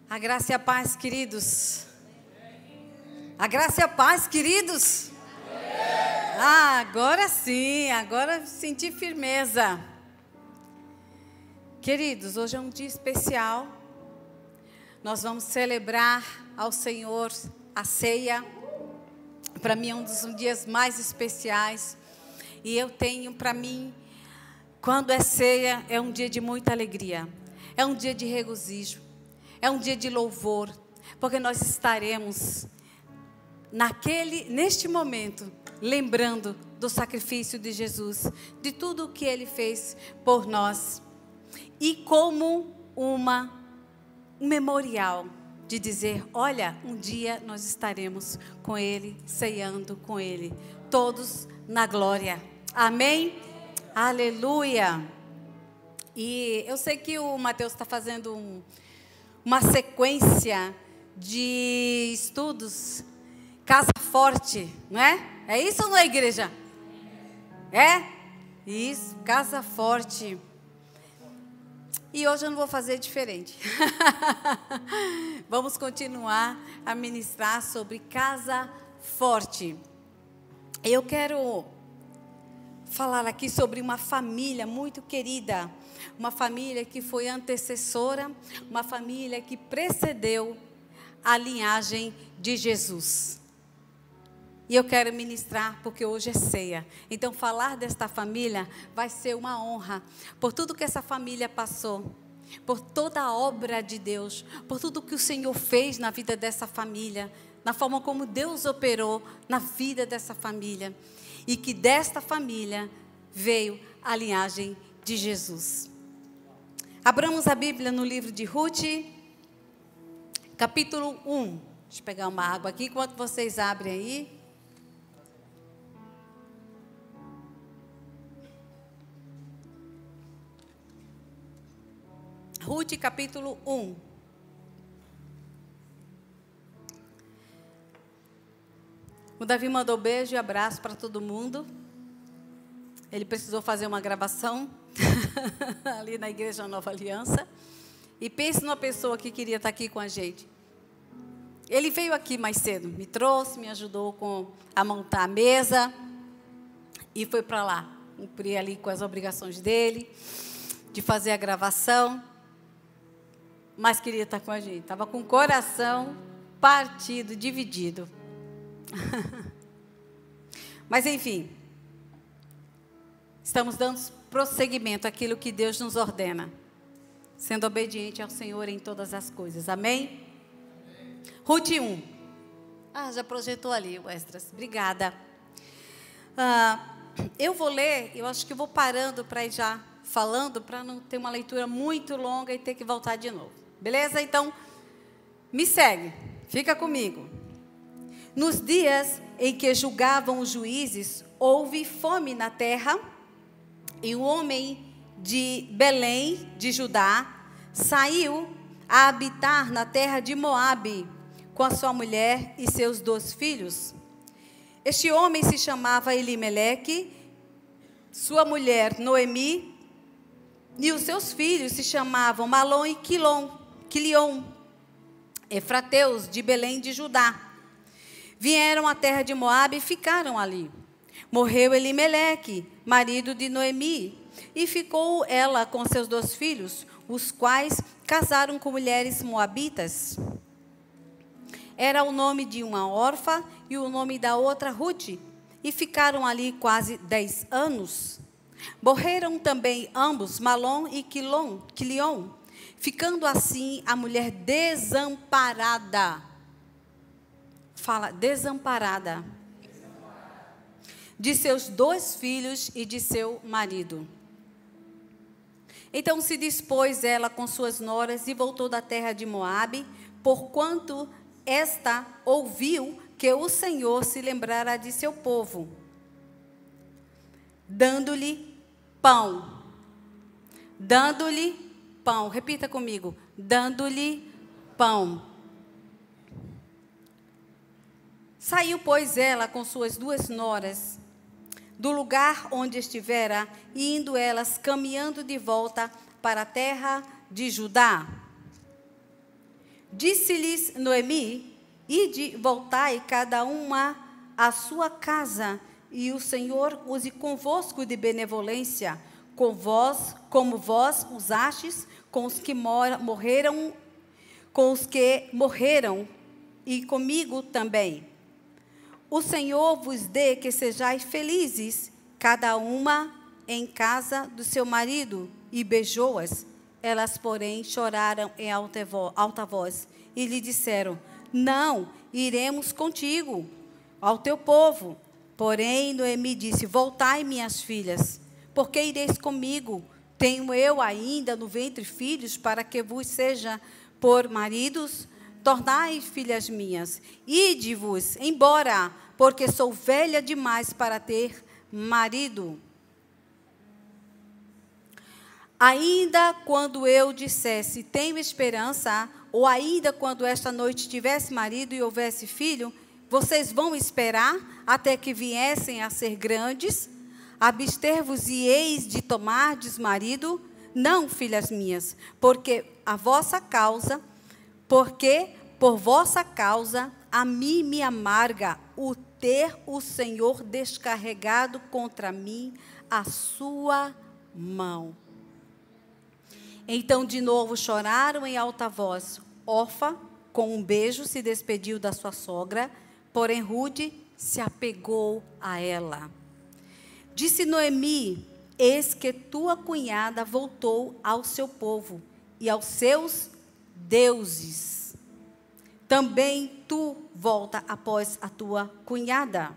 A graça e a paz, queridos. A graça e a paz, queridos. Ah, agora sim, agora senti firmeza. Queridos, hoje é um dia especial. Nós vamos celebrar ao Senhor a ceia. Para mim é um dos dias mais especiais. E eu tenho para mim, quando é ceia, é um dia de muita alegria. É um dia de regozijo. É um dia de louvor, porque nós estaremos neste momento lembrando do sacrifício de Jesus, de tudo o que Ele fez por nós, e como um memorial de dizer, olha, um dia nós estaremos com Ele, ceando com Ele, todos na glória. Amém? Aleluia! E eu sei que o Mateus está fazendo uma sequência de estudos, Casa Forte, não é? É isso ou não é, igreja? É? Isso, Casa Forte. E hoje eu não vou fazer diferente. Vamos continuar a ministrar sobre Casa Forte. Eu quero falar aqui sobre uma família muito querida, uma família que foi antecessora, uma família que precedeu a linhagem de Jesus. E eu quero ministrar porque hoje é ceia. Então falar desta família vai ser uma honra, por tudo que essa família passou, por toda a obra de Deus, por tudo que o Senhor fez na vida dessa família, na forma como Deus operou na vida dessa família. E que desta família veio a linhagem de Jesus. Abramos a Bíblia no livro de Ruth, capítulo 1. Deixa eu pegar uma água aqui enquanto vocês abrem aí. Ruth, capítulo 1. O Davi mandou beijo e abraço para todo mundo. Ele precisou fazer uma gravação ali na Igreja Nova Aliança. E pense numa pessoa que queria estar aqui com a gente. Ele veio aqui mais cedo, me trouxe, me ajudou a montar a mesa. E foi para lá, cumprir ali com as obrigações dele, de fazer a gravação. Mas queria estar com a gente. Estava com o coração partido, dividido. Mas enfim, estamos dando prosseguimento àquilo que Deus nos ordena, sendo obediente ao Senhor em todas as coisas, amém? Ruth 1. Já projetou ali o Extras, obrigada. Eu vou ler, eu acho que vou parando para ir já falando, para não ter uma leitura muito longa e ter que voltar de novo, beleza? Então, me segue, fica comigo. Nos dias em que julgavam os juízes, houve fome na terra, e o homem de Belém, de Judá, saiu a habitar na terra de Moabe, com a sua mulher e seus 2 filhos. Este homem se chamava Elimeleque, sua mulher Noemi, e os seus filhos se chamavam Malom e Quilion, efrateus de Belém de Judá. Vieram à terra de Moabe e ficaram ali. Morreu Elimeleque, marido de Noemi, e ficou ela com seus 2 filhos, os quais casaram com mulheres moabitas. Era o nome de uma órfã e o nome da outra Ruth, e ficaram ali quase 10 anos. Morreram também ambos, Malom e Quilion, ficando assim a mulher desamparada. Fala, desamparada. De seus 2 filhos e de seu marido. Então se dispôs ela com suas noras e voltou da terra de Moabe, porquanto esta ouviu que o Senhor se lembrara de seu povo, dando-lhe pão. Dando-lhe pão. Repita comigo. Dando-lhe pão. Saiu, pois, ela com suas 2 noras do lugar onde estivera, e indo elas caminhando de volta para a terra de Judá. Disse-lhes Noemi: ide, voltai cada uma à sua casa, e o Senhor use convosco de benevolência, com vós, como vós usastes com os que morreram, e comigo também. O Senhor vos dê que sejais felizes, cada uma em casa do seu marido. E beijou-as. Elas, porém, choraram em alta voz e lhe disseram: não, iremos contigo, ao teu povo. Porém, Noemi disse: voltai, minhas filhas, porque ireis comigo? Tenho eu ainda no ventre filhos para que vos seja por maridos? Tornai, filhas minhas, ide-vos embora, porque sou velha demais para ter marido. Ainda quando eu dissesse, tenho esperança, ou ainda quando esta noite tivesse marido e houvesse filho, vocês vão esperar até que viessem a ser grandes? Abster-vos-eis de tomardes marido? Não, filhas minhas, porque por vossa causa a mim me amarga o ter o Senhor descarregado contra mim a sua mão. Então, de novo, choraram em alta voz. Orfa, com um beijo, se despediu da sua sogra, porém Rude se apegou a ela. Disse Noemi: eis que tua cunhada voltou ao seu povo e aos seus deuses. Também tu volta após a tua cunhada.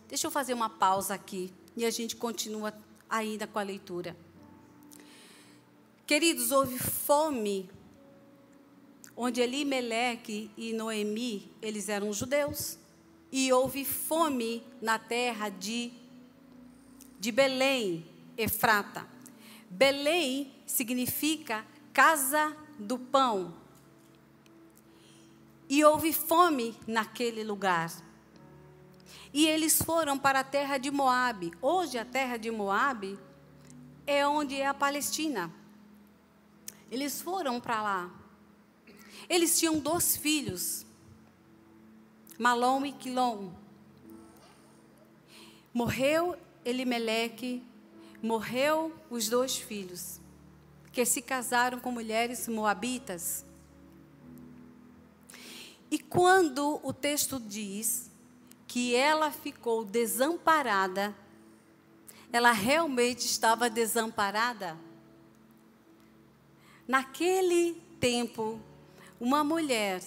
Deixa eu fazer uma pausa aqui e a gente continua ainda com a leitura. Queridos, houve fome, onde Elimeleque e Noemi, eles eram judeus, e houve fome na terra de Belém, Efrata. Belém significa casa do pão. E houve fome naquele lugar. E eles foram para a terra de Moabe. Hoje a terra de Moabe é onde é a Palestina. Eles foram para lá. Eles tinham 2 filhos, Malom e Quilom. Morreu Elimeleque, morreu os 2 filhos, que se casaram com mulheres moabitas. E quando o texto diz que ela ficou desamparada, ela realmente estava desamparada. Naquele tempo, uma mulher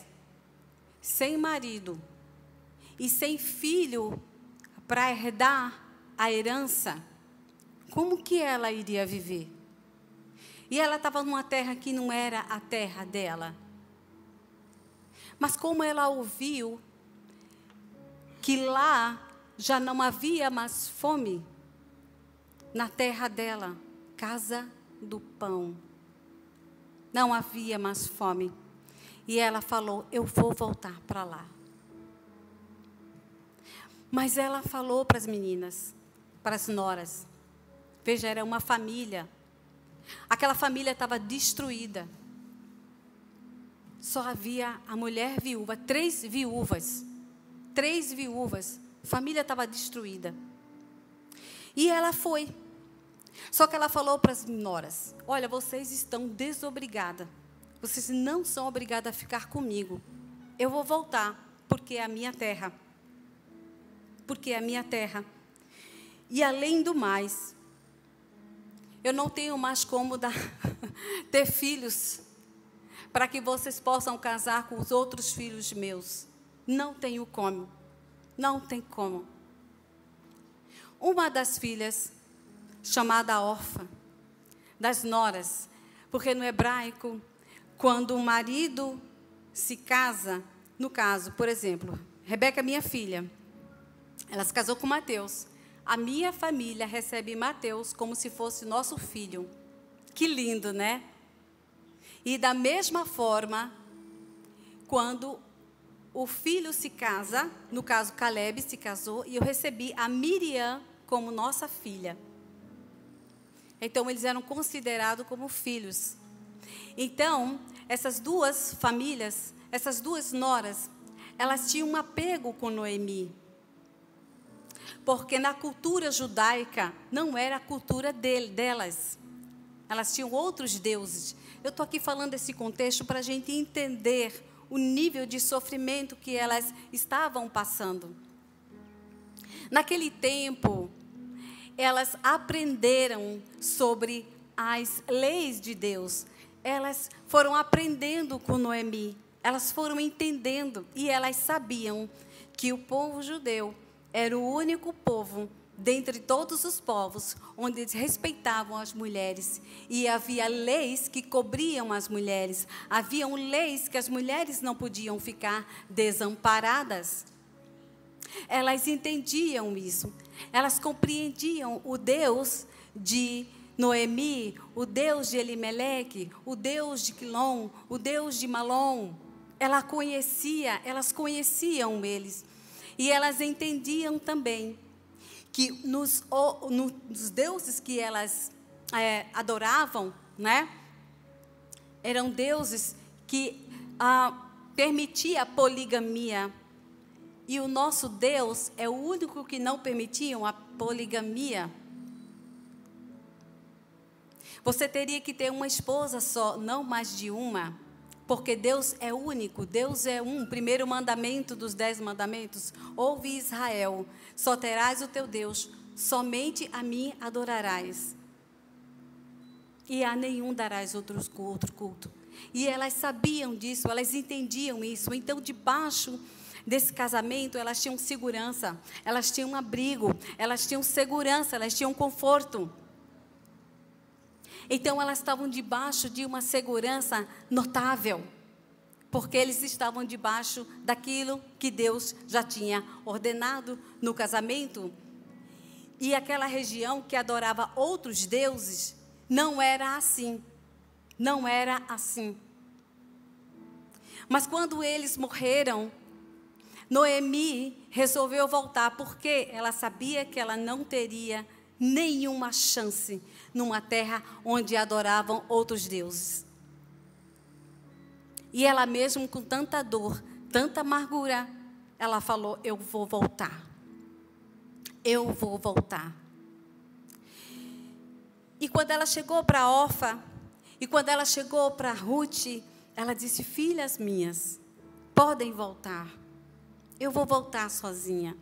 sem marido e sem filho para herdar a herança, como que ela iria viver? E ela estava numa terra que não era a terra dela. Mas como ela ouviu que lá já não havia mais fome, na terra dela, casa do pão, não havia mais fome. E ela falou: eu vou voltar para lá. Mas ela falou para as meninas, para as noras. Veja, era uma família. Aquela família estava destruída. Só havia a mulher viúva, 3 viúvas. 3 viúvas. A família estava destruída. E ela foi. Só que ela falou para as noras: olha, vocês estão desobrigadas. Vocês não são obrigadas a ficar comigo. Eu vou voltar, porque é a minha terra. Porque é a minha terra. E além do mais, eu não tenho mais como ter filhos para que vocês possam casar com os outros filhos meus. Não tenho como. Não tem como. Uma das filhas, chamada Orfa, das noras, porque no hebraico, quando o marido se casa, no caso, por exemplo, Rebeca, minha filha, ela se casou com Mateus. A minha família recebe Mateus como se fosse nosso filho. Que lindo, né? E da mesma forma, quando o filho se casa, no caso Caleb se casou, e eu recebi a Miriam como nossa filha. Então, eles eram considerados como filhos. Então, essas duas famílias, essas duas noras, elas tinham um apego com Noemi. Porque na cultura judaica não era a cultura delas. Elas tinham outros deuses. Eu estou aqui falando desse contexto para a gente entender o nível de sofrimento que elas estavam passando. Naquele tempo, elas aprenderam sobre as leis de Deus. Elas foram aprendendo com Noemi. Elas foram entendendo e elas sabiam que o povo judeu era o único povo, dentre todos os povos, onde eles respeitavam as mulheres. E havia leis que cobriam as mulheres. Haviam leis que as mulheres não podiam ficar desamparadas. Elas entendiam isso. Elas compreendiam o Deus de Noemi, o Deus de Elimeleque, o Deus de Quilom, o Deus de Malom. Elas conheciam eles. E elas entendiam também que nos deuses que elas adoravam, né, eram deuses que permitiam a poligamia. E o nosso Deus é o único que não permitia a poligamia. Você teria que ter uma esposa só, não mais de uma. Porque Deus é único, Deus é um. Primeiro mandamento dos 10 mandamentos. Ouve, Israel, só terás o teu Deus, somente a mim adorarás. E a nenhum darás outro culto. E elas sabiam disso, elas entendiam isso. Então, debaixo desse casamento, elas tinham segurança, elas tinham um abrigo, elas tinham segurança, elas tinham conforto. Então, elas estavam debaixo de uma segurança notável, porque eles estavam debaixo daquilo que Deus já tinha ordenado no casamento. E aquela região que adorava outros deuses, não era assim. Não era assim. Mas quando eles morreram, Noemi resolveu voltar, porque ela sabia que ela não teria nenhuma chance numa terra onde adoravam outros deuses. E ela mesmo com tanta dor, tanta amargura, ela falou: eu vou voltar. Eu vou voltar. E quando ela chegou para Orfa, e quando ela chegou para Ruth, ela disse: filhas minhas, podem voltar. Eu vou voltar sozinha.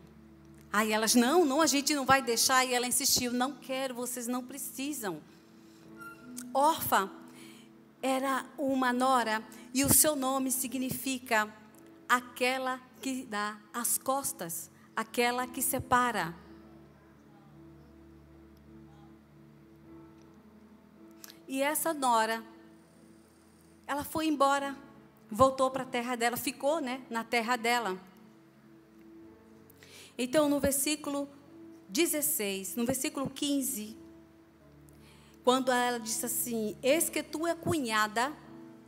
Aí elas: não, a gente não vai deixar. E ela insistiu: não quero, vocês não precisam. Orfa era uma nora, e o seu nome significa aquela que dá as costas, aquela que separa. E essa nora, ela foi embora, voltou para a terra dela, ficou, na terra dela. Então, no versículo 16, no versículo 15, quando ela disse assim: eis que tua cunhada,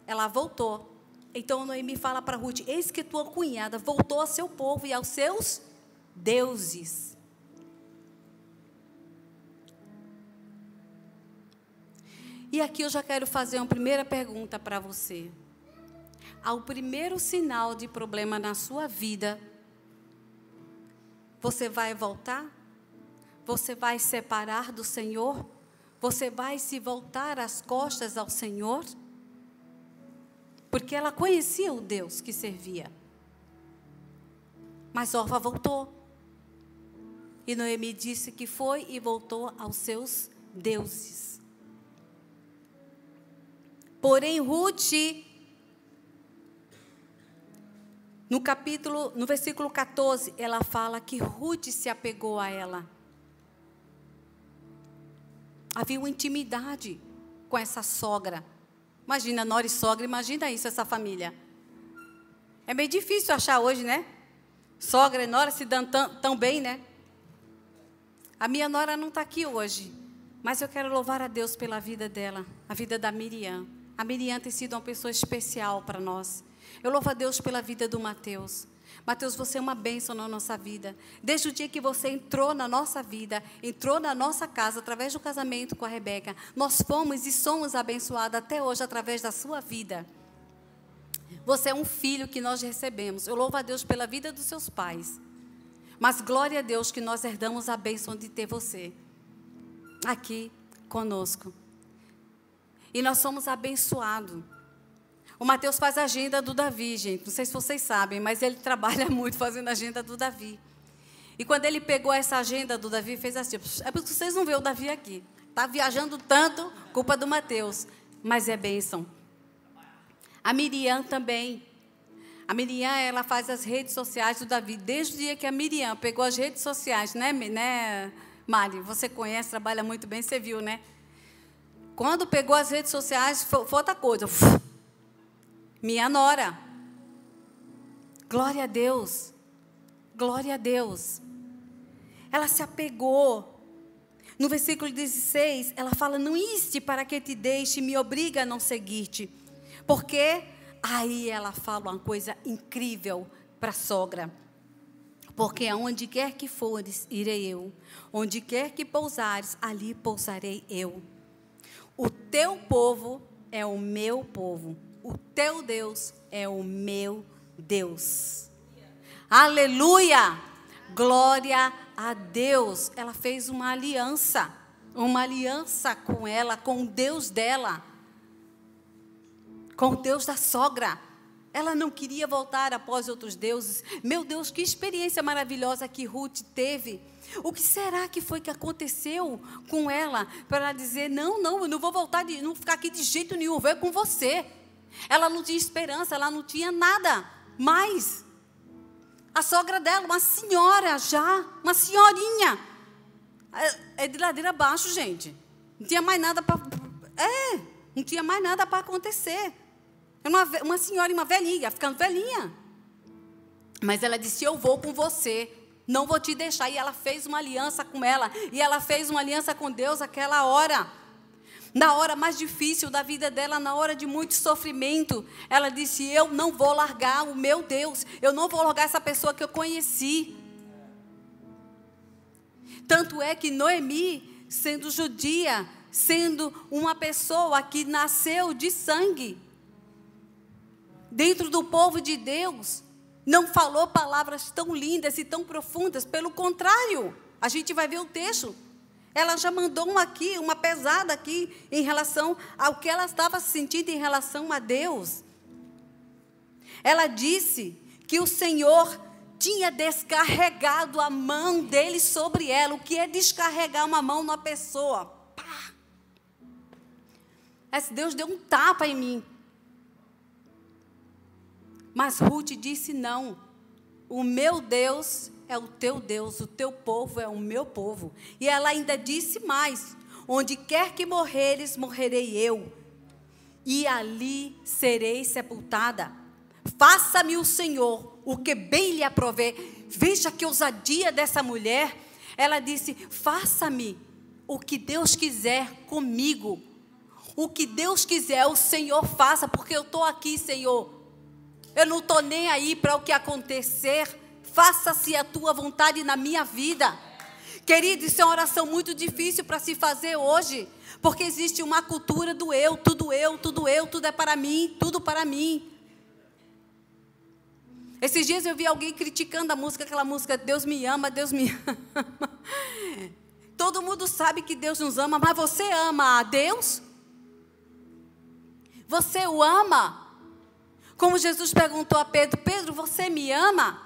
ela voltou. Então, Noemi fala para Ruth: eis que tua cunhada voltou ao seu povo e aos seus deuses. E aqui eu já quero fazer uma primeira pergunta para você. Ao primeiro sinal de problema na sua vida, você vai voltar? Você vai separar do Senhor? Você vai se voltar as costas ao Senhor? Porque ela conhecia o Deus que servia. Mas Orfa voltou. E Noemi disse que foi e voltou aos seus deuses. Porém, Ruth, no versículo 14, ela fala que Ruth se apegou a ela. Havia uma intimidade com essa sogra. Imagina, nora e sogra, imagina isso, essa família. É meio difícil achar hoje, né? Sogra e nora se dando tão bem, né? A minha nora não está aqui hoje, mas eu quero louvar a Deus pela vida dela, a vida da Miriam. A Miriam tem sido uma pessoa especial para nós. Eu louvo a Deus pela vida do Mateus. Mateus, você é uma bênção na nossa vida. Desde o dia que você entrou na nossa vida, entrou na nossa casa, através do casamento com a Rebeca, nós fomos e somos abençoados até hoje através da sua vida. Você é um filho que nós recebemos. Eu louvo a Deus pela vida dos seus pais. Mas glória a Deus que nós herdamos a bênção de ter você aqui conosco. E nós somos abençoados. O Mateus faz a agenda do Davi, gente. Não sei se vocês sabem, mas ele trabalha muito fazendo a agenda do Davi. E quando ele pegou essa agenda do Davi, fez assim: é porque vocês não vêem o Davi aqui. Está viajando tanto, culpa do Mateus. Mas é bênção. A Miriam também. A Miriam, ela faz as redes sociais do Davi. Desde o dia que a Miriam pegou as redes sociais, né, Mari? Você conhece, trabalha muito bem, você viu, né? Quando pegou as redes sociais, foi outra coisa. Minha nora. Glória a Deus. Glória a Deus. Ela se apegou. No versículo 16, ela fala: não iste para que te deixe, me obriga a não seguir-te. Porque aí ela fala uma coisa incrível para a sogra. Porque aonde quer que fores, irei eu. Onde quer que pousares, ali pousarei eu. O teu povo é o meu povo. O teu Deus é o meu Deus. Aleluia! Glória a Deus. Ela fez uma aliança com ela, com o Deus dela. Com o Deus da sogra. Ela não queria voltar após outros deuses. Meu Deus, que experiência maravilhosa que Ruth teve. O que será que foi que aconteceu com ela para ela dizer: não, eu não vou voltar, não ficar aqui de jeito nenhum, vou com você. Ela não tinha esperança, ela não tinha nada mais. A sogra dela, uma senhora já, uma senhorinha. É de ladeira abaixo, gente. Não tinha mais nada para... não tinha mais nada para acontecer. Uma senhora, uma velhinha, ficando velhinha. Mas ela disse: eu vou com você, não vou te deixar. E ela fez uma aliança com ela. E ela fez uma aliança com Deus aquela hora. Na hora mais difícil da vida dela, na hora de muito sofrimento, ela disse: eu não vou largar o meu Deus. Eu não vou largar essa pessoa que eu conheci. Tanto é que Noemi, sendo judia, sendo uma pessoa que nasceu de sangue, dentro do povo de Deus, não falou palavras tão lindas e tão profundas. Pelo contrário, a gente vai ver o texto. Ela já mandou uma pesada aqui, em relação ao que ela estava sentindo em relação a Deus. Ela disse que o Senhor tinha descarregado a mão dele sobre ela. O que é descarregar uma mão numa pessoa? Pá! Deus deu um tapa em mim. Mas Ruth disse: não, o meu Deus é o teu Deus, o teu povo é o meu povo. E ela ainda disse mais: onde quer que morreres, morrerei eu, e ali serei sepultada. Faça-me o Senhor o que bem lhe aprover. Veja que ousadia dessa mulher. Ela disse: faça-me o que Deus quiser comigo. O que Deus quiser, o Senhor faça, porque eu estou aqui, Senhor. Eu não estou nem aí para o que acontecer. Faça-se a tua vontade na minha vida. Querido, isso é uma oração muito difícil para se fazer hoje, porque existe uma cultura do eu, tudo é para mim, tudo para mim. Esses dias eu vi alguém criticando aquela música, Deus me ama, Deus me ama. Todo mundo sabe que Deus nos ama, mas você ama a Deus? Você o ama? Como Jesus perguntou a Pedro: Pedro, você me ama?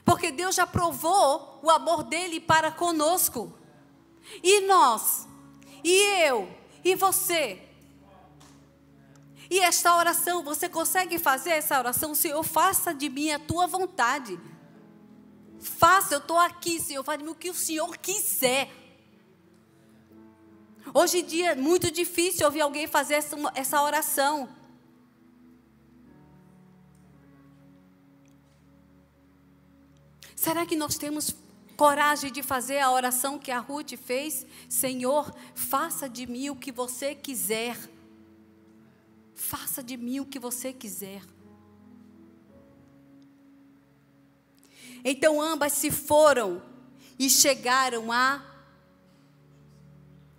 Porque Deus já provou o amor dele para conosco. E nós? E eu? E você? E esta oração, você consegue fazer essa oração? Senhor, faça de mim a tua vontade. Faça, eu estou aqui, Senhor, faz de mim o que o Senhor quiser. Hoje em dia é muito difícil ouvir alguém fazer essa oração. Será que nós temos coragem de fazer a oração que a Ruth fez? Senhor, faça de mim o que você quiser. Faça de mim o que você quiser. Então ambas se foram e chegaram a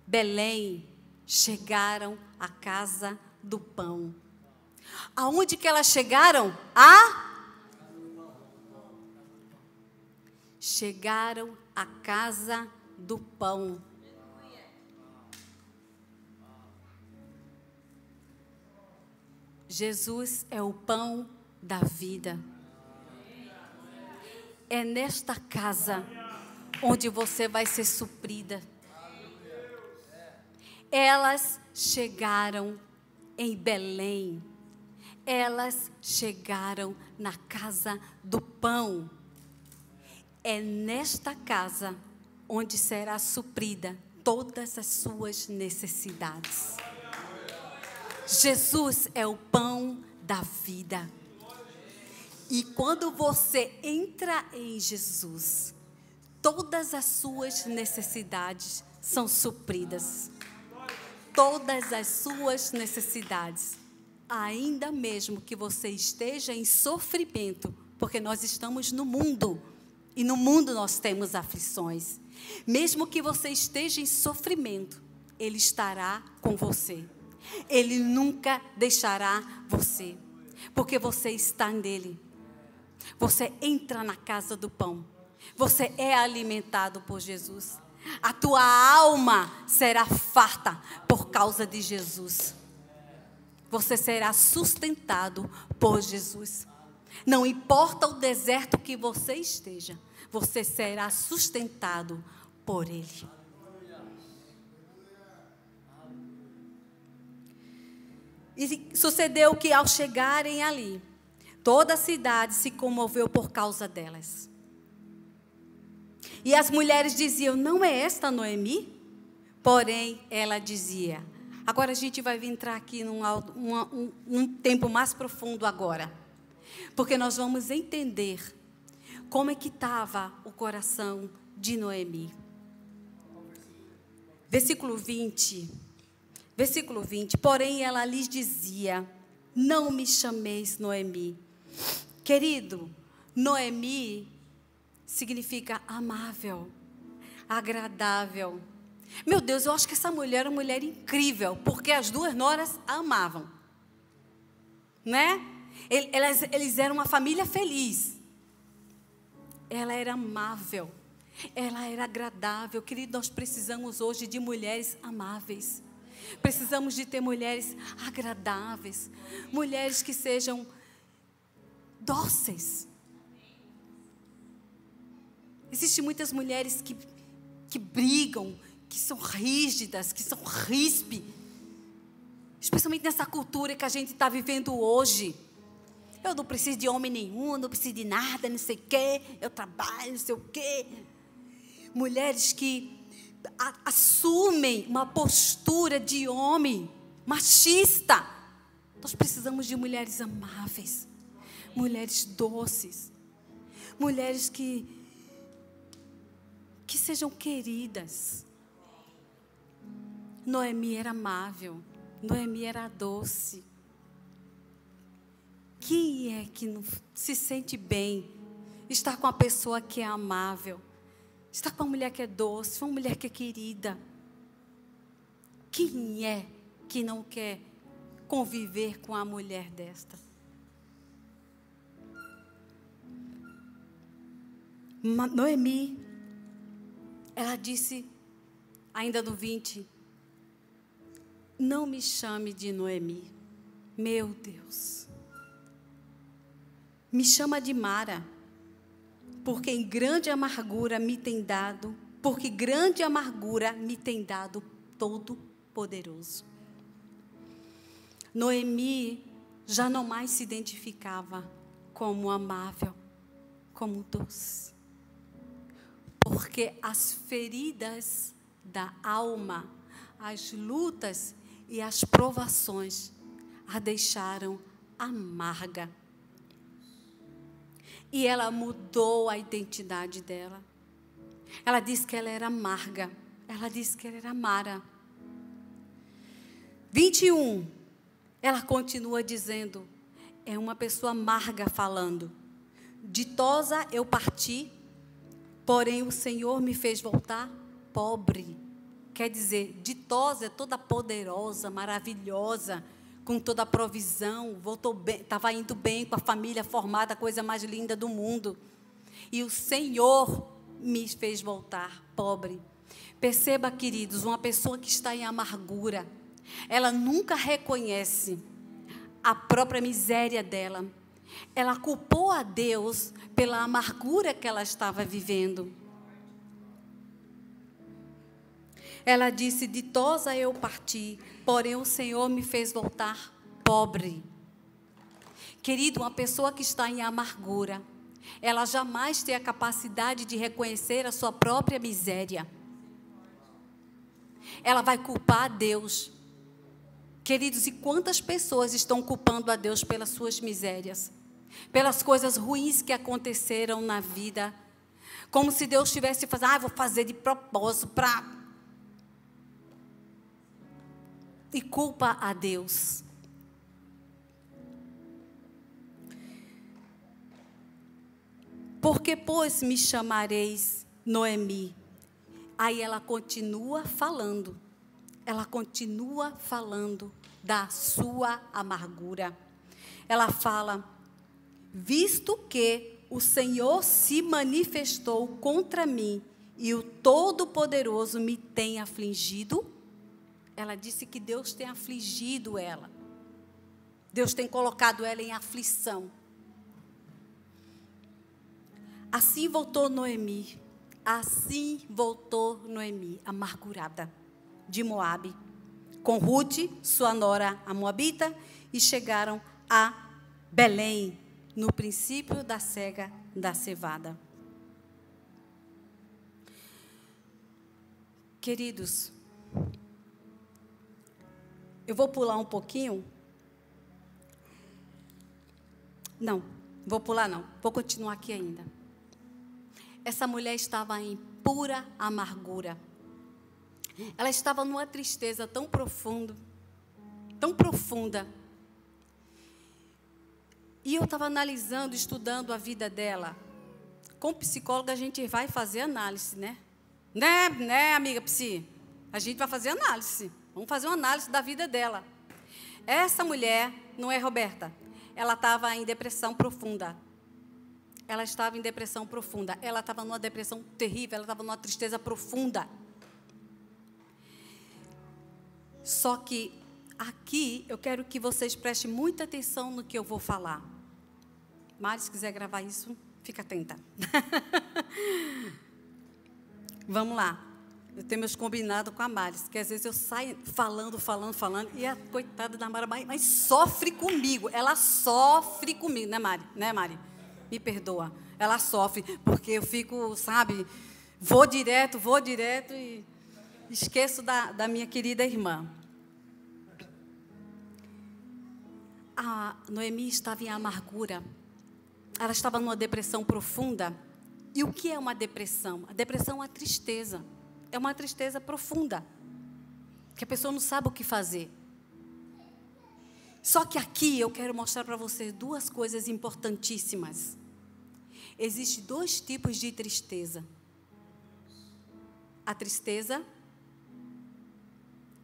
Belém. Chegaram à casa do pão. Aonde que elas chegaram? Chegaram à casa do pão. Jesus é o pão da vida. É nesta casa onde você vai ser suprida. Elas chegaram em Belém. Elas chegaram na casa do pão. É nesta casa onde será suprida todas as suas necessidades. Jesus é o pão da vida. E quando você entra em Jesus, todas as suas necessidades são supridas. Todas as suas necessidades. Ainda mesmo que você esteja em sofrimento, porque nós estamos no mundo, e no mundo nós temos aflições. Mesmo que você esteja em sofrimento, Ele estará com você. Ele nunca deixará você, porque você está nele. Você entra na casa do pão. Você é alimentado por Jesus. A tua alma será farta por causa de Jesus. Você será sustentado por Jesus. Não importa o deserto que você esteja, você será sustentado por Ele. E sucedeu que ao chegarem ali, toda a cidade se comoveu por causa delas. E as mulheres diziam, não é esta Noemi? Porém, ela dizia. Agora a gente vai entrar aqui num tempo mais profundo agora. Porque nós vamos entender como é que estava o coração de Noemi. Versículo 20. Porém ela lhes dizia, não me chameis Noemi. Querido, Noemi significa amável, agradável. Meu Deus, eu acho que essa mulher era uma mulher incrível, porque as duas noras a amavam. Né? Eles eram uma família feliz. Ela era amável, ela era agradável. Querido, nós precisamos hoje de mulheres amáveis. Precisamos de ter mulheres agradáveis, mulheres que sejam dóceis. Existem muitas mulheres que brigam, que são rígidas, que são ríspidas, especialmente nessa cultura que a gente está vivendo hoje. Eu não preciso de homem nenhum, não preciso de nada, não sei o quê, eu trabalho, não sei o quê. Mulheres que assumem uma postura de homem machista. Nós precisamos de mulheres amáveis, mulheres doces, mulheres que sejam queridas. Noemi era amável, Noemi era doce. Quem é que não se sente bem estar com uma pessoa que é amável? Estar com uma mulher que é doce, uma mulher que é querida. Quem é que não quer conviver com a mulher desta? Noemi, ela disse, ainda no 20, não me chame de Noemi, meu Deus. Me chama de Mara, porque em grande amargura me tem dado, porque grande amargura me tem dado Todo-Poderoso. Noemi já não mais se identificava como amável, como doce. Porque as feridas da alma, as lutas e as provações a deixaram amarga. E ela mudou a identidade dela. Ela disse que ela era amarga. Ela disse que ela era Mara. 21. Ela continua dizendo, é uma pessoa amarga falando. Ditosa eu parti, porém o Senhor me fez voltar pobre. Quer dizer, ditosa é toda poderosa, maravilhosa, com toda a provisão, voltou bem, estava indo bem com a família formada, a coisa mais linda do mundo. E o Senhor me fez voltar pobre. Perceba, queridos, uma pessoa que está em amargura, ela nunca reconhece a própria miséria dela. Ela culpou a Deus pela amargura que ela estava vivendo. Ela disse: ditosa eu parti, porém o Senhor me fez voltar pobre. Querido, uma pessoa que está em amargura, ela jamais tem a capacidade de reconhecer a sua própria miséria. Ela vai culpar a Deus. Queridos, e quantas pessoas estão culpando a Deus pelas suas misérias, pelas coisas ruins que aconteceram na vida, como se Deus tivesse fazendo, vou fazer de propósito e culpa a Deus. Porque, pois, me chamareis Noemi? Aí ela continua falando. Ela continua falando da sua amargura. Ela fala: visto que o Senhor se manifestou contra mim e o Todo-Poderoso me tem afligido. Ela disse que Deus tem afligido ela. Deus tem colocado ela em aflição. Assim voltou Noemi, amargurada, de Moabe, com Rute, sua nora, a moabita, e chegaram a Belém, no princípio da cega da cevada. Queridos, eu vou pular um pouquinho. Não, vou pular não, vou continuar aqui ainda. Essa mulher estava em pura amargura. Ela estava numa tristeza tão profunda. E eu estava analisando, estudando a vida dela. Como psicóloga, a gente vai fazer análise, né? Né, amiga psi? A gente vai fazer análise. Vamos fazer uma análise da vida dela. Essa mulher, não é, Roberta? Ela estava em depressão profunda. Ela estava em depressão profunda. Ela estava numa depressão terrível. Ela estava numa tristeza profunda. Só que aqui eu quero que vocês prestem muita atenção no que eu vou falar. Mari, se quiser gravar isso, fica atenta. Vamos lá. Eu tenho meus combinados com a Mari, que às vezes eu saio falando, e a coitada da Mari, mas sofre comigo. Ela sofre comigo, né, Mari? Né, Mari? Me perdoa. Ela sofre, porque eu fico, sabe, vou direto e esqueço da minha querida irmã. A Noemi estava em amargura. Ela estava numa depressão profunda. E o que é uma depressão? A depressão é uma tristeza. É uma tristeza profunda. Que a pessoa não sabe o que fazer. Só que aqui eu quero mostrar para vocês duas coisas importantíssimas. Existem dois tipos de tristeza. A tristeza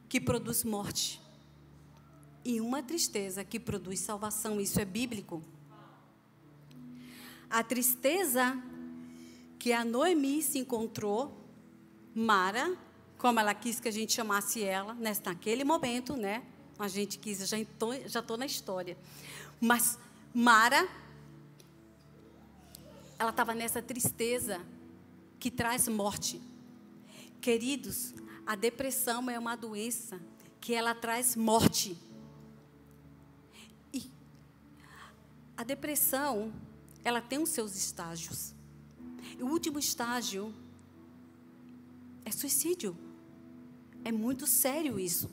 que produz morte. E uma tristeza que produz salvação. Isso é bíblico. A tristeza que a Noemi se encontrou, Mara, como ela quis que a gente chamasse ela, naquele momento, né? A gente quis, já estou na história. Mas Mara, ela estava nessa tristeza que traz morte. Queridos, a depressão é uma doença que ela traz morte. E a depressão, ela tem os seus estágios. E o último estágio é suicídio. É muito sério isso.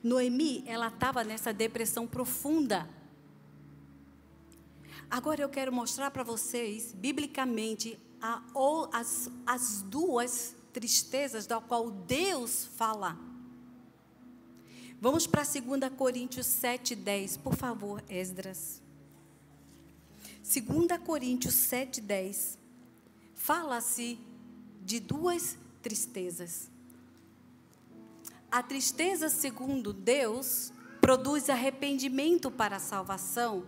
Noemi, ela estava nessa depressão profunda. Agora eu quero mostrar para vocês, biblicamente, as duas tristezas da qual Deus fala. Vamos para 2 Coríntios 7:10, por favor, Esdras. 2 Coríntios 7:10. Fala-se de duas tristezas. A tristeza segundo Deus produz arrependimento para a salvação,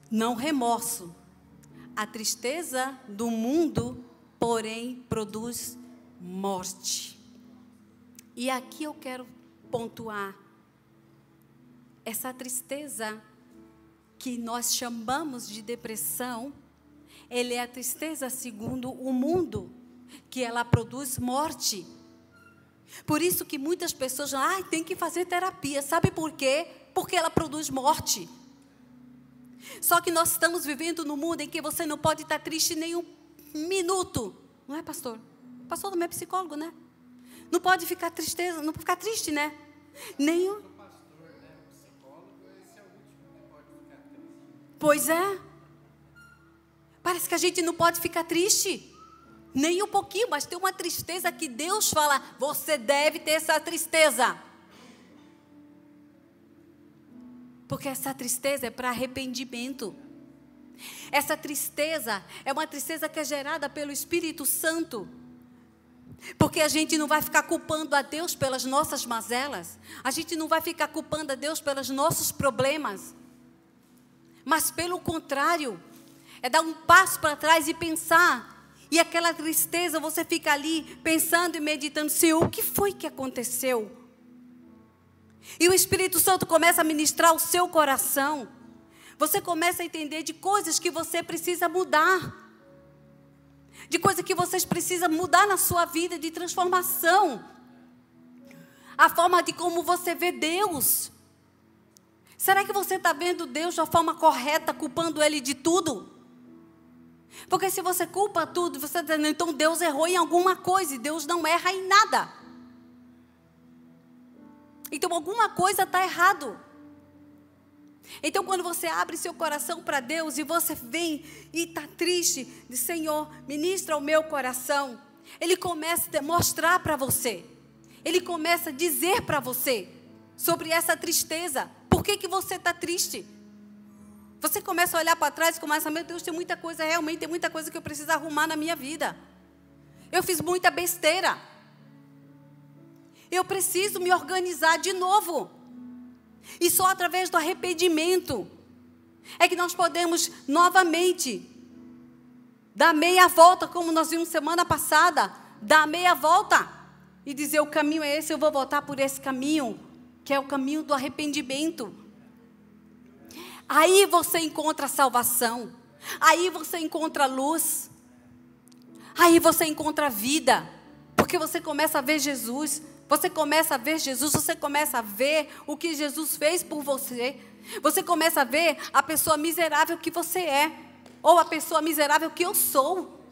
não remorso. A tristeza do mundo, porém, produz morte. E aqui eu quero pontuar. Essa tristeza que nós chamamos de depressão, ela é a tristeza segundo o mundo, que ela produz morte. Por isso que muitas pessoas tem que fazer terapia. Sabe por quê? Porque ela produz morte. Só que nós estamos vivendo num mundo em que você não pode estar triste nem um minuto. Não é, pastor? O pastor também é psicólogo, né? Não pode ficar tristeza, não pode ficar triste, né? Nem um... Pois é. Parece que a gente não pode ficar triste. Nem um pouquinho, mas tem uma tristeza que Deus fala, você deve ter essa tristeza. Porque essa tristeza é para arrependimento. Essa tristeza é uma tristeza que é gerada pelo Espírito Santo. Porque a gente não vai ficar culpando a Deus pelas nossas mazelas. A gente não vai ficar culpando a Deus pelos nossos problemas. Mas pelo contrário, é dar um passo para trás e pensar. E aquela tristeza, você fica ali pensando e meditando, Senhor, o que foi que aconteceu? E o Espírito Santo começa a ministrar o seu coração. Você começa a entender de coisas que você precisa mudar. De coisas que vocês precisam mudar na sua vida, de transformação. A forma de como você vê Deus. Será que você está vendo Deus de uma forma correta, culpando Ele de tudo? Porque se você culpa tudo, você está dizendo, então Deus errou em alguma coisa, e Deus não erra em nada. Então alguma coisa está errado. Então quando você abre seu coração para Deus, e você vem e está triste, diz, Senhor, ministra o meu coração. Ele começa a mostrar para você. Ele começa a dizer para você sobre essa tristeza. Por que você está triste? Você começa a olhar para trás e começa, meu Deus, tem muita coisa, realmente tem muita coisa que eu preciso arrumar na minha vida. Eu fiz muita besteira. Eu preciso me organizar de novo. E só através do arrependimento é que nós podemos novamente dar meia volta, como nós vimos semana passada, dar meia volta e dizer, o caminho é esse, eu vou voltar por esse caminho, que é o caminho do arrependimento. Aí você encontra salvação. Aí você encontra luz. Aí você encontra vida. Porque você começa a ver Jesus. Você começa a ver Jesus. Você começa a ver o que Jesus fez por você. Você começa a ver a pessoa miserável que você é. Ou a pessoa miserável que eu sou.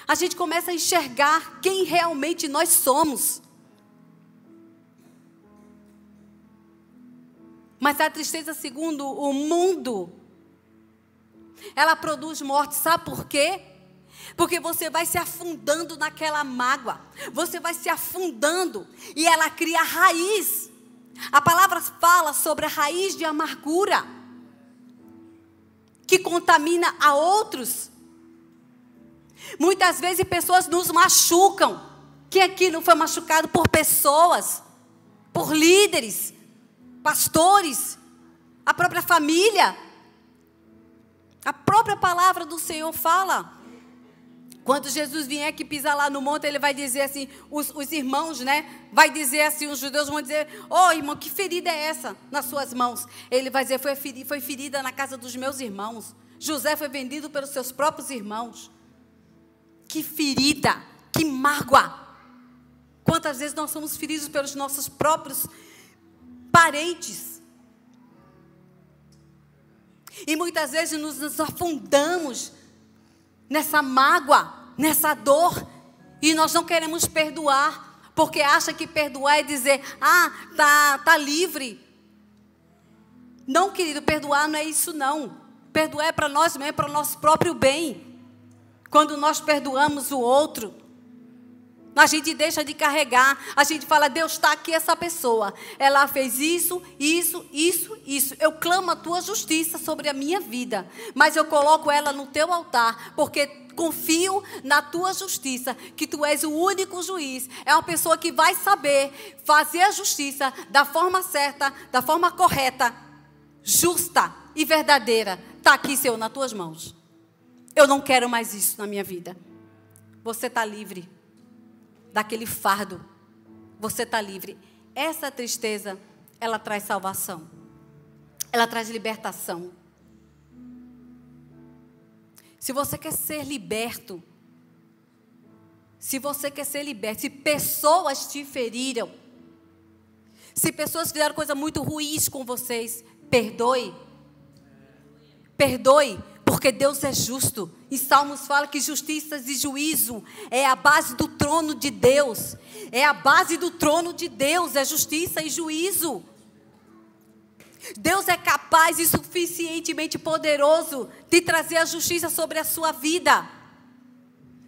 A gente começa a enxergar quem realmente nós somos. Mas a tristeza, segundo o mundo, ela produz morte. Sabe por quê? Porque você vai se afundando naquela mágoa. Você vai se afundando. E ela cria raiz. A palavra fala sobre a raiz de amargura. Que contamina a outros. Muitas vezes pessoas nos machucam. Quem aqui não foi machucado por pessoas? Por líderes? Pastores, a própria família. A própria palavra do Senhor fala. Quando Jesus vier aqui pisar lá no monte, ele vai dizer assim, os irmãos, né? Vai dizer assim, os judeus vão dizer, irmão, que ferida é essa nas suas mãos? Ele vai dizer, foi ferida na casa dos meus irmãos. José foi vendido pelos seus próprios irmãos. Que ferida, que mágoa. Quantas vezes nós somos feridos pelos nossos próprios parentes. E muitas vezes nos afundamos nessa mágoa, nessa dor, e nós não queremos perdoar, porque acha que perdoar é dizer, tá livre. Não, querido, perdoar não é isso não. Perdoar é para nós mesmos, é para o nosso próprio bem. Quando nós perdoamos o outro, A gente deixa de carregar, a gente fala, Deus está aqui essa pessoa. Ela fez isso. Eu clamo a tua justiça sobre a minha vida. Mas eu coloco ela no teu altar, porque confio na tua justiça, que tu és o único juiz. É uma pessoa que vai saber fazer a justiça da forma certa, da forma correta, justa e verdadeira. Está aqui, Senhor, nas tuas mãos. Eu não quero mais isso na minha vida. Você está livre daquele fardo. Você está livre. Essa tristeza, ela traz salvação. Ela traz libertação. Se você quer ser liberto, se pessoas te feriram, se pessoas fizeram coisas muito ruins com vocês, perdoe. Perdoe, porque Deus é justo. Em Salmos fala que justiça e juízo é a base do trono de Deus. É a base do trono de Deus, é justiça e juízo. Deus é capaz e suficientemente poderoso de trazer a justiça sobre a sua vida.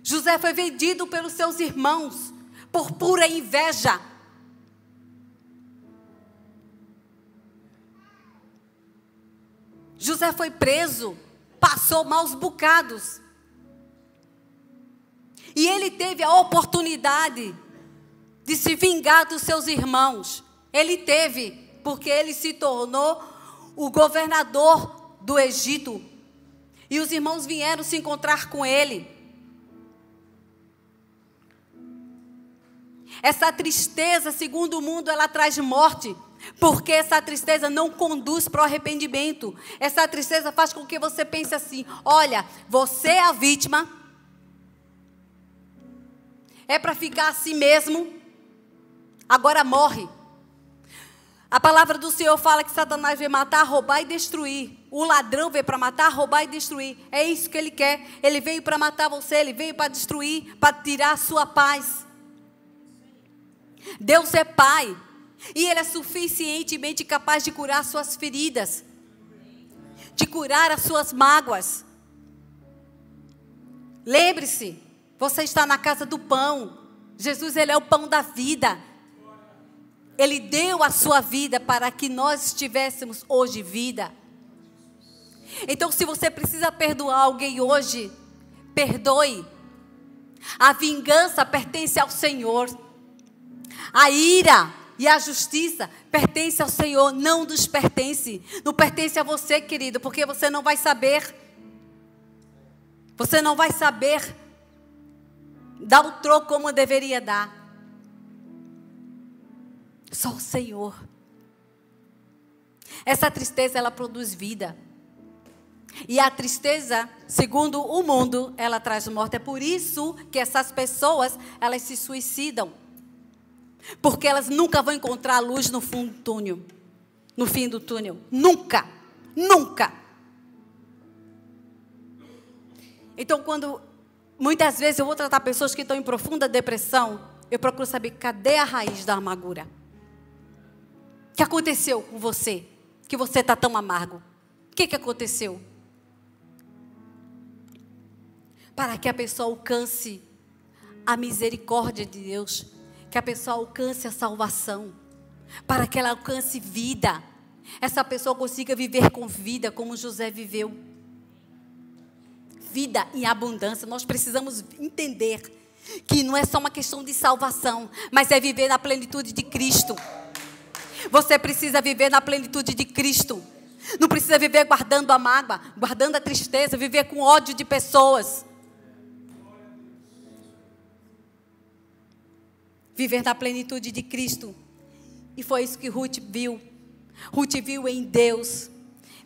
José foi vendido pelos seus irmãos por pura inveja. José foi preso, passou maus bocados. E ele teve a oportunidade de se vingar dos seus irmãos. Ele teve, porque ele se tornou o governador do Egito. E os irmãos vieram se encontrar com ele. Essa tristeza, segundo o mundo, ela traz morte. Porque essa tristeza não conduz para o arrependimento. Essa tristeza faz com que você pense assim: olha, você é a vítima. É para ficar assim mesmo. Agora morre. A palavra do Senhor fala que Satanás veio matar, roubar e destruir. O ladrão veio para matar, roubar e destruir. É isso que ele quer. Ele veio para matar você, ele veio para destruir, para tirar a sua paz. Deus é Pai. E Ele é suficientemente capaz de curar suas feridas, de curar as suas mágoas. Lembre-se, você está na casa do pão. Jesus, Ele é o pão da vida. Ele deu a sua vida para que nós tivéssemos hoje vida. Então, se você precisa perdoar alguém hoje, perdoe. A vingança pertence ao Senhor. A ira e a justiça pertence ao Senhor, não nos pertence. Não pertence a você, querido, porque você não vai saber. Você não vai saber dar o troco como deveria dar. Só o Senhor. Essa tristeza, ela produz vida. E a tristeza, segundo o mundo, ela traz morte. É por isso que essas pessoas, elas se suicidam. Porque elas nunca vão encontrar a luz no fundo do túnel. No fim do túnel. Nunca. Nunca. Então, muitas vezes eu vou tratar pessoas que estão em profunda depressão, eu procuro saber cadê a raiz da amargura. O que aconteceu com você? Que você está tão amargo. O que aconteceu? Para que a pessoa alcance a misericórdia de Deus. Que a pessoa alcance a salvação, para que ela alcance vida, essa pessoa consiga viver com vida, como José viveu, vida em abundância. Nós precisamos entender que não é só uma questão de salvação, mas é viver na plenitude de Cristo. Você precisa viver na plenitude de Cristo, não precisa viver guardando a mágoa, guardando a tristeza, viver com ódio de pessoas. Viver na plenitude de Cristo. E foi isso que Ruth viu. Ruth viu em Deus.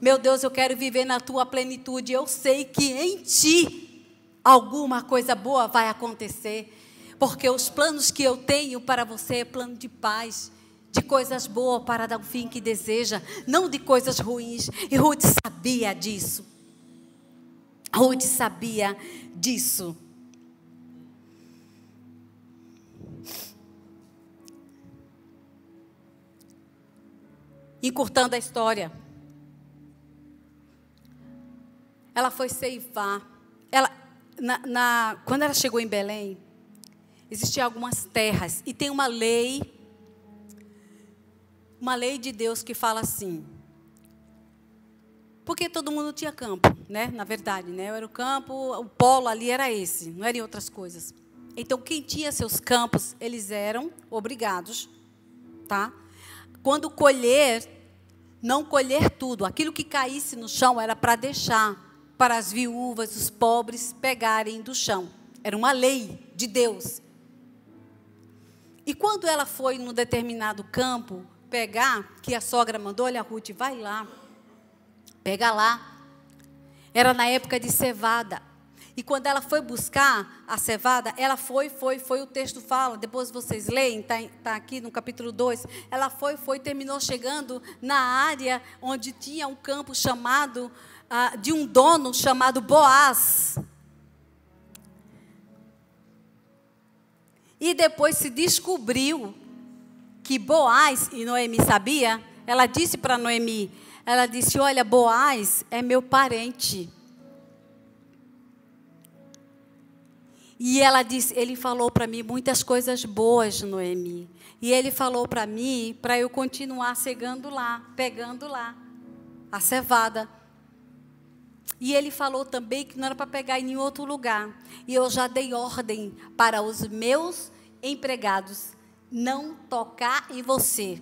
Meu Deus, eu quero viver na tua plenitude. Eu sei que em ti alguma coisa boa vai acontecer. Porque os planos que eu tenho para você é plano de paz, de coisas boas para dar o fim que deseja, não de coisas ruins. E Ruth sabia disso. Ruth sabia disso. Encurtando a história, ela foi ceifar. Quando ela chegou em Belém, existiam algumas terras. E tem uma lei de Deus que fala assim. Porque todo mundo tinha campo, né? Na verdade, né? Era o campo, o polo ali era esse, não eram outras coisas. Então, quem tinha seus campos, eles eram obrigados, tá? Quando colher, não colher tudo. Aquilo que caísse no chão era para deixar para as viúvas, os pobres pegarem do chão. Era uma lei de Deus. E quando ela foi num determinado campo pegar, que a sogra mandou, olha, Ruth, vai lá, pega lá. Era na época de cevada. E quando ela foi buscar a cevada, ela foi, o texto fala, depois vocês leem, está aqui no capítulo 2, ela foi, terminou chegando na área onde tinha um campo chamado, de um dono chamado Boaz. E depois se descobriu que Boaz, e Noemi sabia, ela disse para Noemi, ela disse, olha, Boaz é meu parente. E ela disse, ele falou para mim muitas coisas boas, Noemi. E ele falou para mim, para eu continuar cegando lá, pegando lá, a cevada. E ele falou também que não era para pegar em nenhum outro lugar. E eu já dei ordem para os meus empregados não tocar em você.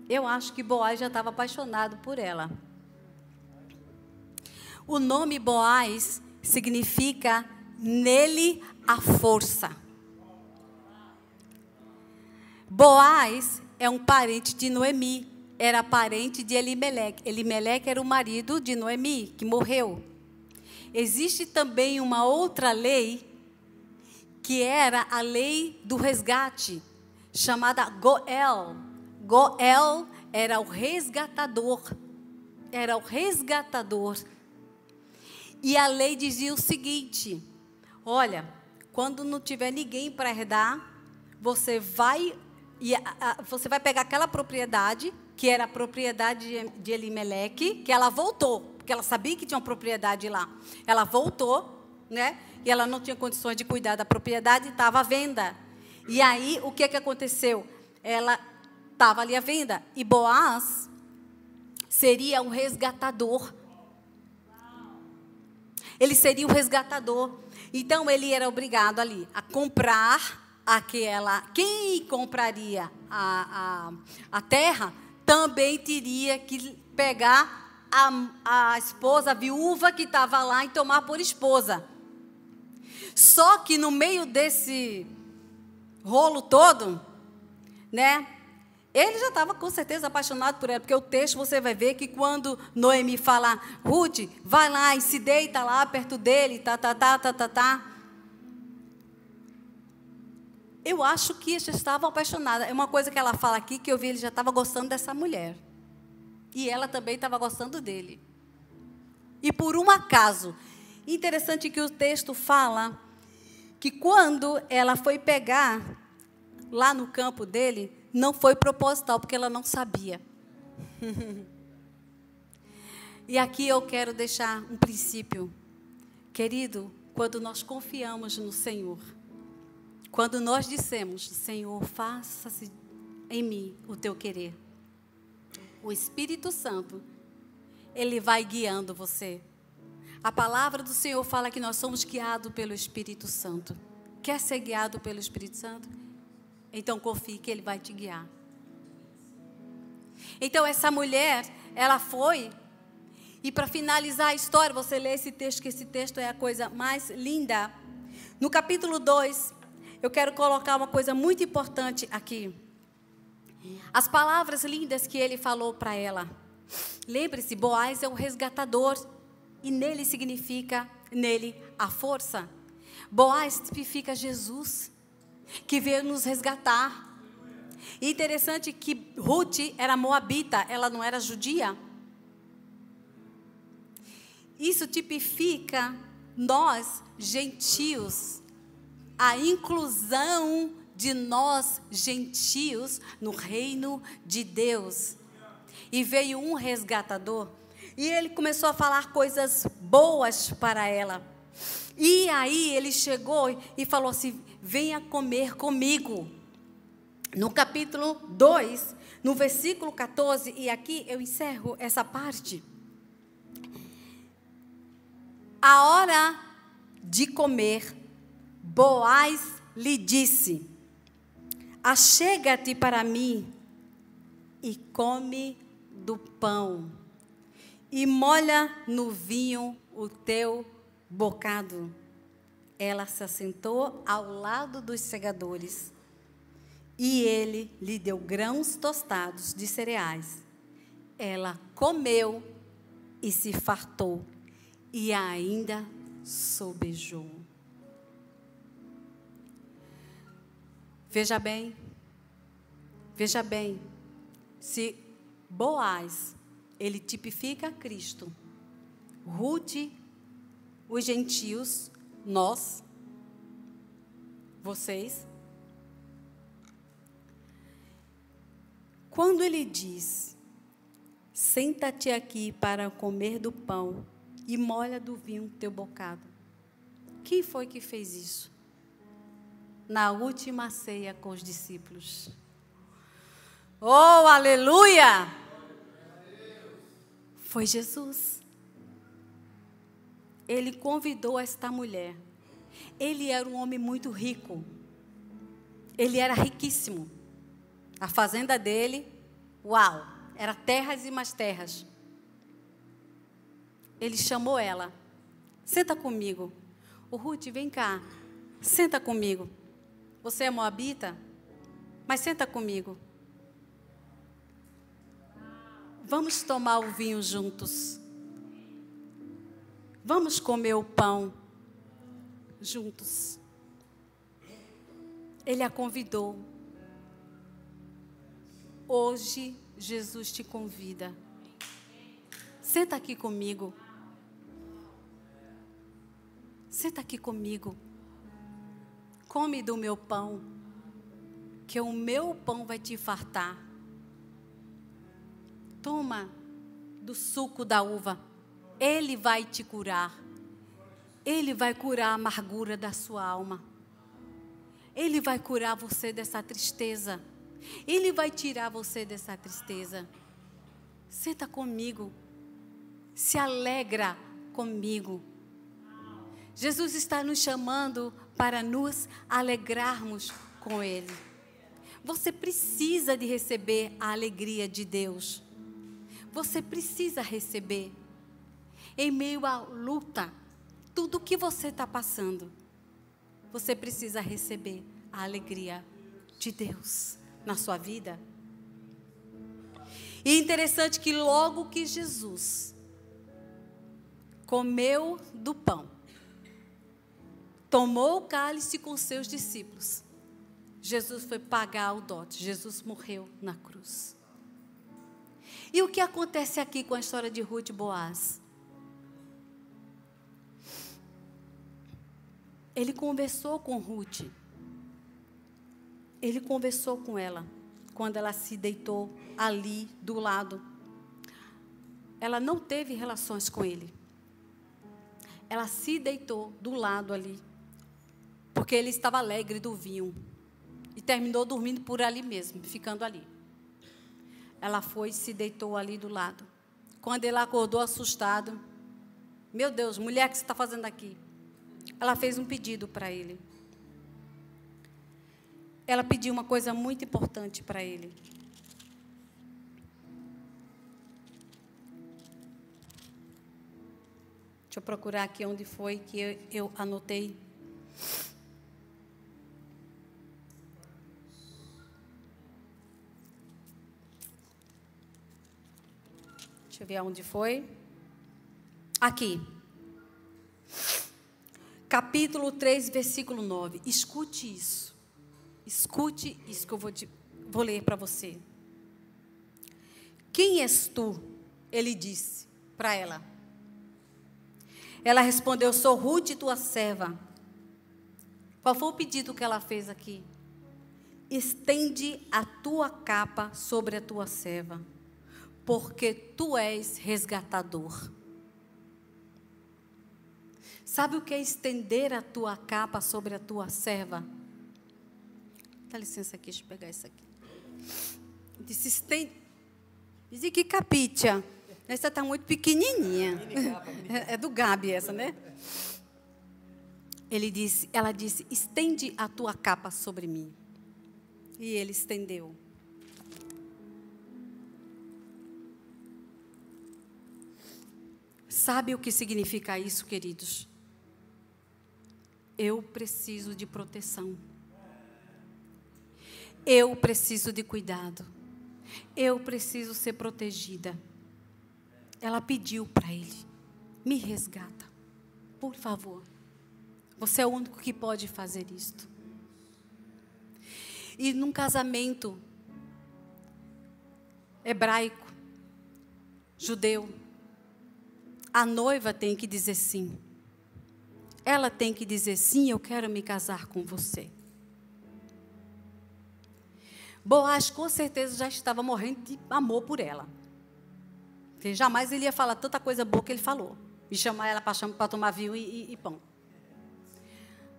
Eu acho que Boaz já estava apaixonado por ela. O nome Boaz significa nele a força. Boaz é um parente de Noemi, era parente de Elimeleque. Elimeleque era o marido de Noemi, que morreu. Existe também uma outra lei, que era a lei do resgate, chamada Goel. Goel era o resgatador. Era o resgatador. E a lei dizia o seguinte, olha, quando não tiver ninguém para herdar, você vai pegar aquela propriedade, que era a propriedade de Elimeleque, que ela voltou, porque ela sabia que tinha uma propriedade lá. Ela voltou, né? E ela não tinha condições de cuidar da propriedade, estava à venda. E aí, o que aconteceu? Ela estava ali à venda. E Boaz seria um resgatador. Ele seria o resgatador. Então, ele era obrigado ali a comprar aquela... Quem compraria a terra também teria que pegar a esposa, a viúva que estava lá e tomar por esposa. Só que no meio desse rolo todo, né? Ele já estava com certeza apaixonado por ela, porque o texto você vai ver que quando Noemi fala, Ruth, vai lá e se deita lá perto dele, Eu acho que eles já estavam apaixonados. É uma coisa que ela fala aqui, que eu vi, ele já estava gostando dessa mulher. E ela também estava gostando dele. E por um acaso, interessante que o texto fala que quando ela foi pegar lá no campo dele, não foi proposital, porque ela não sabia. E aqui eu quero deixar um princípio. Querido, quando nós confiamos no Senhor, quando nós dissemos, Senhor, faça-se em mim o teu querer, o Espírito Santo, ele vai guiando você. A palavra do Senhor fala que nós somos guiados pelo Espírito Santo. Quer ser guiado pelo Espírito Santo? Então confie que ele vai te guiar. Então essa mulher, ela foi, e para finalizar a história, você lê esse texto, que esse texto é a coisa mais linda. No capítulo 2, eu quero colocar uma coisa muito importante aqui. As palavras lindas que ele falou para ela. Lembre-se, Boaz é o resgatador, e nele significa, nele, a força. Boaz significa Jesus, que veio nos resgatar. E interessante que Ruth era moabita, ela não era judia. Isso tipifica nós, gentios, a inclusão de nós, gentios, no reino de Deus. E veio um resgatador, e ele começou a falar coisas boas para ela. E aí ele chegou e falou assim: venha comer comigo. No capítulo 2, no versículo 14, e aqui eu encerro essa parte. A hora de comer, Boaz lhe disse: achega-te para mim e come do pão, e molha no vinho o teu bocado. Ela se assentou ao lado dos segadores, e ele lhe deu grãos tostados de cereais. Ela comeu e se fartou, e ainda sobejou. Veja bem, se Boaz, ele tipifica Cristo, Ruth, os gentios, nós, vocês. Quando ele diz: senta-te aqui para comer do pão e molha do vinho teu bocado, quem foi que fez isso? Na última ceia com os discípulos. Oh, aleluia! Foi Jesus. Ele convidou esta mulher. Ele era um homem muito rico. Ele era riquíssimo. A fazenda dele, uau, era terras e mais terras. Ele chamou ela: senta comigo. Ô Ruth, vem cá, senta comigo. Você é moabita? Mas senta comigo. Vamos tomar o vinho juntos. Vamos comer o pão juntos. Ele a convidou. Hoje, Jesus te convida. Senta aqui comigo. Senta aqui comigo. Come do meu pão, que o meu pão vai te fartar. Toma do suco da uva. Ele vai te curar. Ele vai curar a amargura da sua alma. Ele vai curar você dessa tristeza. Ele vai tirar você dessa tristeza. Senta comigo. Se alegra comigo. Jesus está nos chamando para nos alegrarmos com Ele. Você precisa de receber a alegria de Deus. Você precisa receber. Em meio à luta, tudo que você está passando, você precisa receber a alegria de Deus na sua vida. E é interessante que logo que Jesus comeu do pão, tomou o cálice com seus discípulos, Jesus foi pagar o dote. Jesus morreu na cruz. E o que acontece aqui com a história de Ruth e Boaz? Ele conversou com Ruth. Ele conversou com ela quando ela se deitou ali do lado. Ela não teve relações com ele. Ela se deitou do lado ali, porque ele estava alegre do vinho. E terminou dormindo por ali mesmo, ficando ali. Ela foi e se deitou ali do lado. Quando ele acordou assustado: meu Deus, mulher, o que você está fazendo aqui? Ela fez um pedido para ele. Ela pediu uma coisa muito importante para ele. Deixa eu procurar aqui onde foi que eu anotei. Deixa eu ver onde foi. Aqui. Capítulo 3, versículo 9. Escute isso. Escute isso que eu vou ler para você. Quem és tu? Ele disse para ela. Ela respondeu: sou Ruth, tua serva. Qual foi o pedido que ela fez aqui? Estende a tua capa sobre a tua serva, porque tu és resgatador. Sabe o que é estender a tua capa sobre a tua serva? Dá licença aqui, deixa eu pegar isso aqui. Disse, estende. Disse que capitia. Essa está muito pequenininha. É do Gabi essa, né? Ela disse, estende a tua capa sobre mim. E ele estendeu. Sabe o que significa isso, queridos? Eu preciso de proteção. Eu preciso de cuidado. Eu preciso ser protegida. Ela pediu para ele, me resgata, por favor. Você é o único que pode fazer isto. E num casamento hebraico, judeu, a noiva tem que dizer sim. Ela tem que dizer sim, eu quero me casar com você. Boaz, com certeza, já estava morrendo de amor por ela. Porque jamais ele ia falar tanta coisa boa que ele falou. E chamar ela para tomar vinho e pão.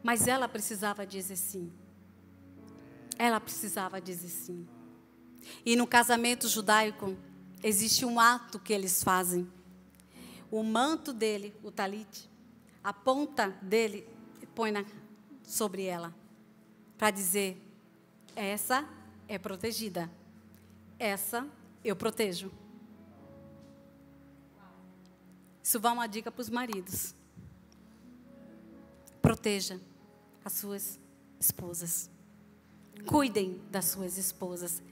Mas ela precisava dizer sim. Ela precisava dizer sim. E no casamento judaico, existe um ato que eles fazem. O manto dele, o talit, a ponta dele, põe sobre ela. Para dizer, essa é protegida. Essa eu protejo. Isso vai uma dica para os maridos. Proteja as suas esposas. Cuidem das suas esposas.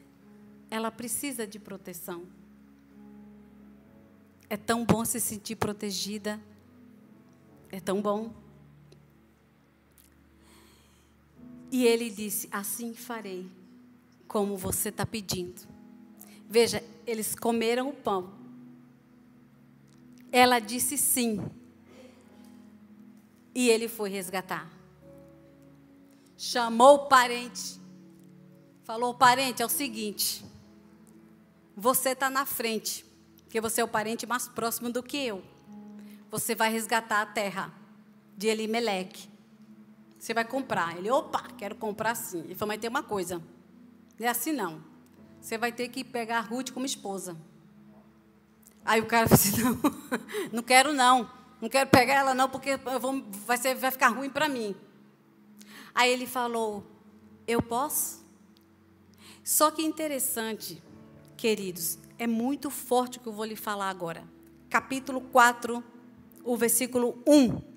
Ela precisa de proteção. É tão bom se sentir protegida. É tão bom. E ele disse, assim farei, como você está pedindo. Veja, eles comeram o pão. Ela disse sim. E ele foi resgatar. Chamou o parente. Falou, parente, é o seguinte. Você está na frente. Porque você é o parente mais próximo do que eu. Você vai resgatar a terra de Elimeleque. Você vai comprar. Ele, opa, quero comprar sim. Ele falou, mas tem uma coisa. Não é assim não. Você vai ter que pegar a Ruth como esposa. Aí o cara disse, não, não quero não. Não quero pegar ela não, porque vai ficar ruim para mim. Aí ele falou, eu posso? Só que interessante, queridos, é muito forte o que eu vou lhe falar agora. Capítulo 4, o versículo 1.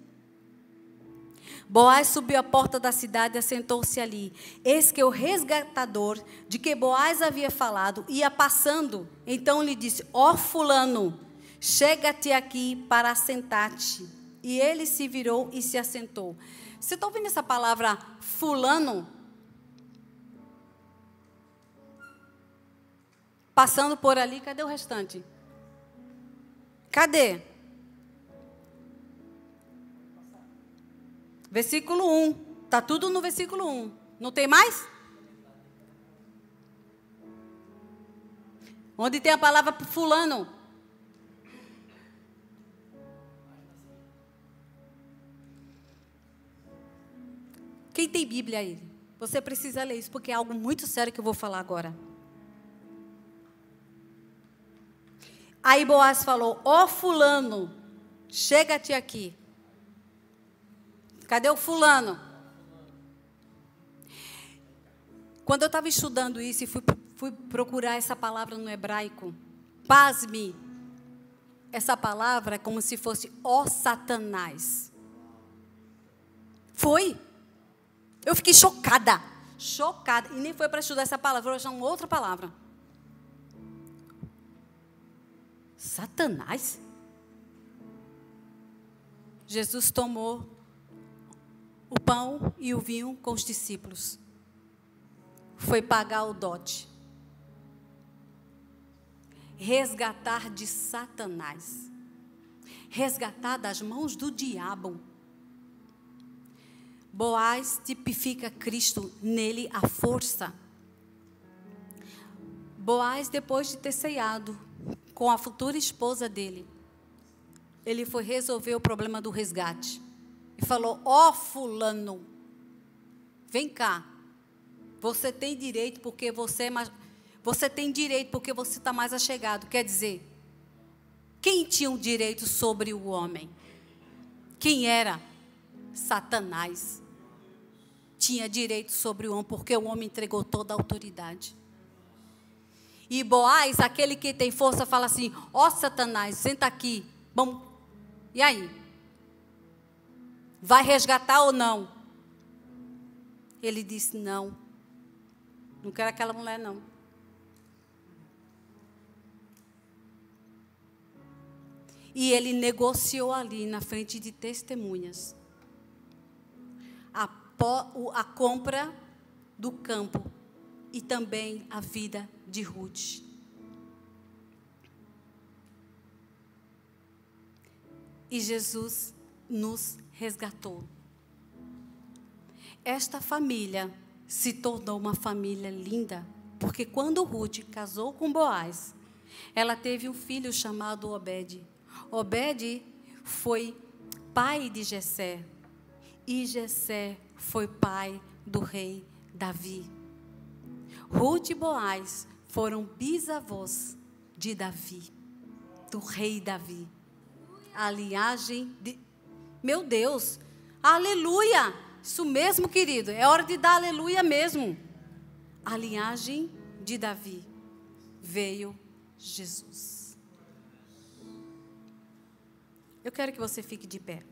Boaz subiu à porta da cidade e assentou-se ali. Eis que o resgatador, de que Boaz havia falado, ia passando. Então lhe disse, ó fulano, chega-te aqui para assentar-te. E ele se virou e se assentou. Você está ouvindo essa palavra fulano? Passando por ali, cadê o restante? Cadê? Versículo 1. Está tudo no versículo 1. Não tem mais? Onde tem a palavra fulano? Quem tem Bíblia aí? Você precisa ler isso, porque é algo muito sério que eu vou falar agora. Aí Boaz falou, ó fulano, chega-te aqui. Cadê o fulano? Quando eu estava estudando isso e fui procurar essa palavra no hebraico, pasme, essa palavra é como se fosse ó Satanás. Foi. Eu fiquei chocada. Chocada. E nem foi para estudar essa palavra, vou achar uma outra palavra. Satanás? Jesus tomou o pão e o vinho com os discípulos. Foi pagar o dote. Resgatar de Satanás. Resgatar das mãos do diabo. Boaz tipifica Cristo, nele a força. Boaz, depois de ter ceiado com a futura esposa dele, ele foi resolver o problema do resgate. e falou: ó, fulano, vem cá. Você tem direito porque você é mais... Você tem direito porque você está mais achegado. Quer dizer, quem tinha o direito sobre o homem? Quem era? Satanás. Tinha direito sobre o homem, porque o homem entregou toda a autoridade. E Boaz, aquele que tem força, fala assim: ó, Satanás, senta aqui. Vamos. E aí? Vai resgatar ou não? Ele disse: não. Não quero aquela mulher, não. E ele negociou ali na frente de testemunhas a compra do campo e também a vida de Ruth. E Jesus nos resgatou. Esta família se tornou uma família linda, porque quando Ruth casou com Boaz, ela teve um filho chamado Obed. Obed foi pai de Jessé, e Jessé foi pai do rei Davi. Ruth e Boaz foram bisavós de Davi, do rei Davi. A linhagem de... Meu Deus, aleluia! Isso mesmo, querido, é hora de dar aleluia mesmo. A linhagem de Davi veio Jesus. Eu quero que você fique de pé.